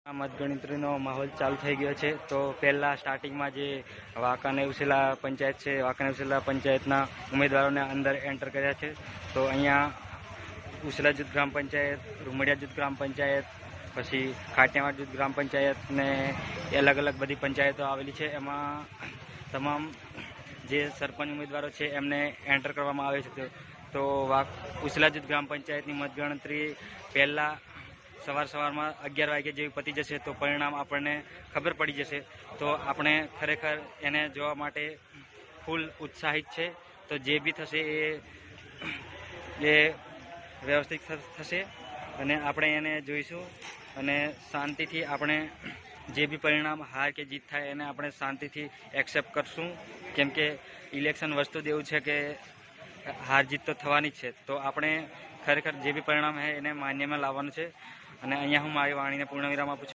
મતગણતરીનો માહોલ ચાલુ થઈ ગયો છે. તો પહેલા સ્ટાર્ટિંગમાં જે વાંકાનેર ઉસેલા પંચાયત છે, વાંકાનેર ઉસેલા પંચાયતના ઉમેદવારોને અંદર એન્ટર કર્યા છે. તો અહીંયા ઉસેલા જૂથ ગ્રામ પંચાયત, રૂમડિયા જૂથ ગ્રામ પંચાયત, પછી ખાટિયાવાડ જૂથ ગ્રામ પંચાયત ને અલગ અલગ બધી પંચાયતો આવેલી છે. એમાં તમામ જે સરપંચ ઉમેદવારો છે એમને એન્ટર કરવામાં આવે છે. તો ઉસેલા જૂથ ગ્રામ પંચાયતની મતગણતરી પહેલાં સવારમાં 11 વાગે જેવી પતી જશે. તો પરિણામ આપણને ખબર પડી જશે. તો આપણે ખરેખર એને જોવા માટે ફૂલ ઉત્સાહિત છે. તો જે બી થશે એ વ્યવસ્થિત થશે અને આપણે એને જોઈશું અને શાંતિથી આપણે જે બી પરિણામ હાર કે જીત થાય એને આપણે શાંતિથી એક્સેપ્ટ કરશું. કેમ કે ઇલેક્શન વસ્તુ જ એવું છે કે હાર જીત તો થવાની જ છે. તો આપણે ખરેખર જે બી પરિણામ છે એને માન્યમાં લાવવાનું છે. અને અહીંયા હું મારી વાણીને પૂર્ણવિરામ આપું છું.